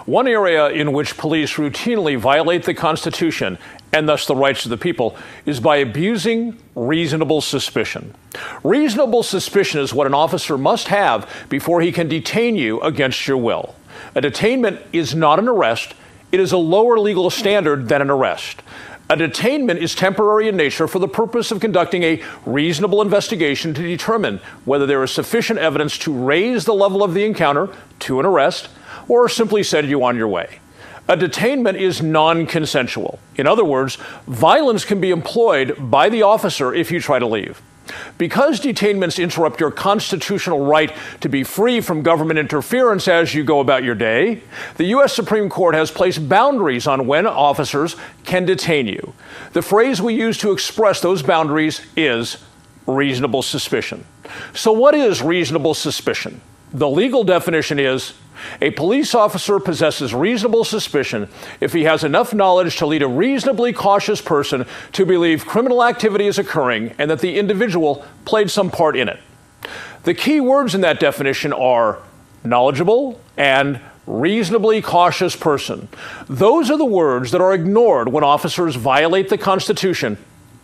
One area in which police routinely violate the Constitution, and thus the rights of the people, is by abusing reasonable suspicion. Reasonable suspicion is what an officer must have before he can detain you against your will. A detainment is not an arrest. It is a lower legal standard than an arrest. A detainment is temporary in nature for the purpose of conducting a reasonable investigation to determine whether there is sufficient evidence to raise the level of the encounter to an arrest or simply send you on your way. A detainment is non-consensual. In other words, violence can be employed by the officer if you try to leave. Because detainments interrupt your constitutional right to be free from government interference as you go about your day, the U.S. Supreme Court has placed boundaries on when officers can detain you. The phrase we use to express those boundaries is reasonable suspicion. So what is reasonable suspicion? The legal definition is a police officer possesses reasonable suspicion if he has enough knowledge to lead a reasonably cautious person to believe criminal activity is occurring and that the individual played some part in it. The key words in that definition are knowledgeable and reasonably cautious person. Those are the words that are ignored when officers violate the Constitution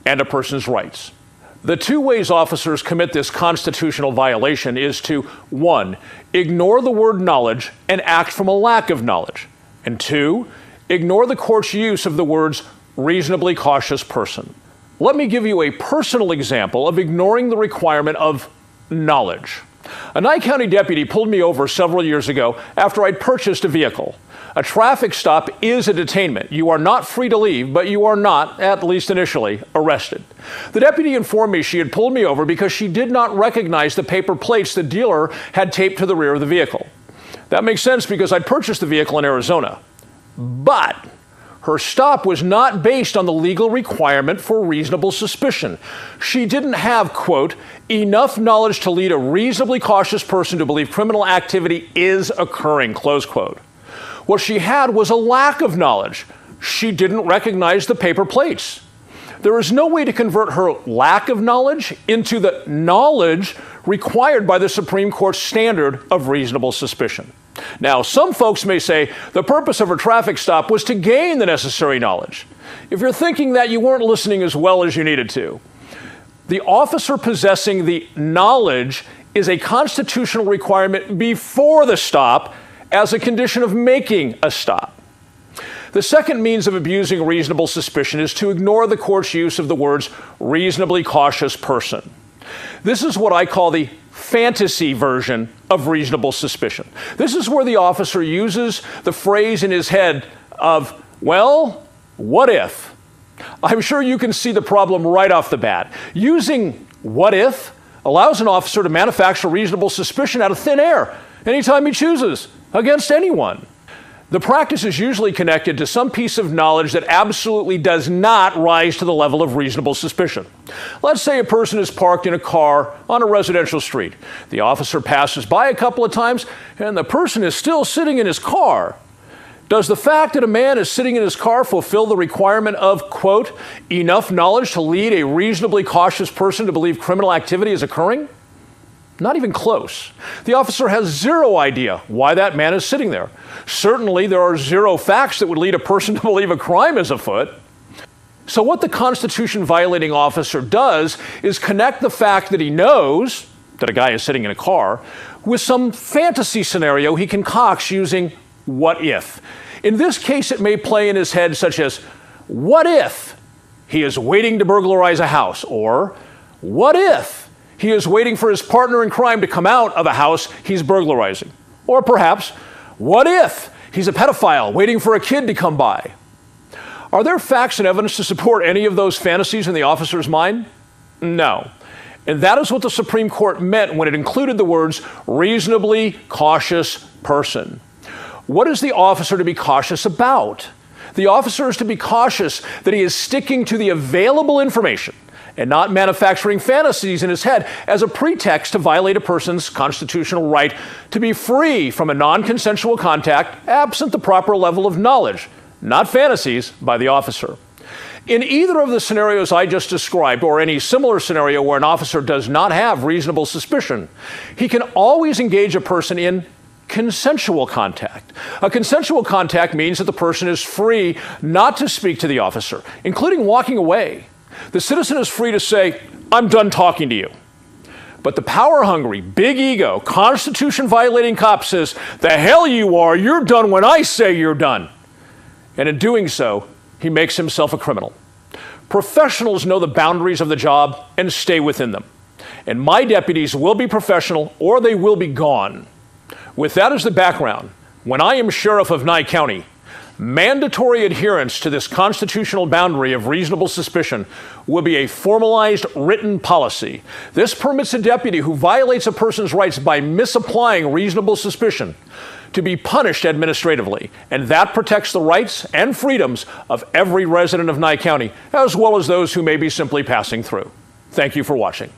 and a person's rights. The two ways officers commit this constitutional violation is to, 1, ignore the word knowledge and act from a lack of knowledge, and 2, ignore the court's use of the words reasonably cautious person. Let me give you a personal example of ignoring the requirement of knowledge. A Nye County deputy pulled me over several years ago after I'd purchased a vehicle. A traffic stop is a detainment. You are not free to leave, but you are not, at least initially, arrested. The deputy informed me she had pulled me over because she did not recognize the paper plates the dealer had taped to the rear of the vehicle. That makes sense because I'd purchased the vehicle in Arizona. But her stop was not based on the legal requirement for reasonable suspicion. She didn't have, quote, enough knowledge to lead a reasonably cautious person to believe criminal activity is occurring, close quote. What she had was a lack of knowledge. She didn't recognize the paper plates. There is no way to convert her lack of knowledge into the knowledge required by the Supreme Court's standard of reasonable suspicion. Now, some folks may say the purpose of her traffic stop was to gain the necessary knowledge. If you're thinking that, you weren't listening as well as you needed to. The officer possessing the knowledge is a constitutional requirement before the stop as a condition of making a stop. The second means of abusing reasonable suspicion is to ignore the court's use of the words reasonably cautious person. This is what I call the fantasy version of reasonable suspicion. This is where the officer uses the phrase in his head of, well, what if? I'm sure you can see the problem right off the bat. Using what if allows an officer to manufacture reasonable suspicion out of thin air anytime he chooses, against anyone. The practice is usually connected to some piece of knowledge that absolutely does not rise to the level of reasonable suspicion. Let's say a person is parked in a car on a residential street. The officer passes by a couple of times, and the person is still sitting in his car. Does the fact that a man is sitting in his car fulfill the requirement of, quote, enough knowledge to lead a reasonably cautious person to believe criminal activity is occurring? Not even close. The officer has zero idea why that man is sitting there. Certainly, there are zero facts that would lead a person to believe a crime is afoot. So what the Constitution-violating officer does is connect the fact that he knows that a guy is sitting in a car with some fantasy scenario he concocts using what if. In this case, it may play in his head such as, what if he is waiting to burglarize a house? Or, what if he is waiting for his partner in crime to come out of a house he's burglarizing? Or perhaps, what if he's a pedophile waiting for a kid to come by? Are there facts and evidence to support any of those fantasies in the officer's mind? No. And that is what the Supreme Court meant when it included the words reasonably cautious person. What is the officer to be cautious about? The officer is to be cautious that he is sticking to the available information and not manufacturing fantasies in his head as a pretext to violate a person's constitutional right to be free from a non-consensual contact absent the proper level of knowledge, not fantasies, by the officer. In either of the scenarios I just described, or any similar scenario where an officer does not have reasonable suspicion, he can always engage a person in consensual contact. A consensual contact means that the person is free not to speak to the officer, including walking away. The citizen is free to say, "I'm done talking to you." But the power-hungry, big ego, Constitution-violating cop says, "The hell you are, you're done when I say you're done." And in doing so, he makes himself a criminal. Professionals know the boundaries of the job and stay within them. And my deputies will be professional or they will be gone. With that as the background, when I am Sheriff of Nye County, mandatory adherence to this constitutional boundary of reasonable suspicion will be a formalized written policy. This permits a deputy who violates a person's rights by misapplying reasonable suspicion to be punished administratively, and that protects the rights and freedoms of every resident of Nye County, as well as those who may be simply passing through. Thank you for watching.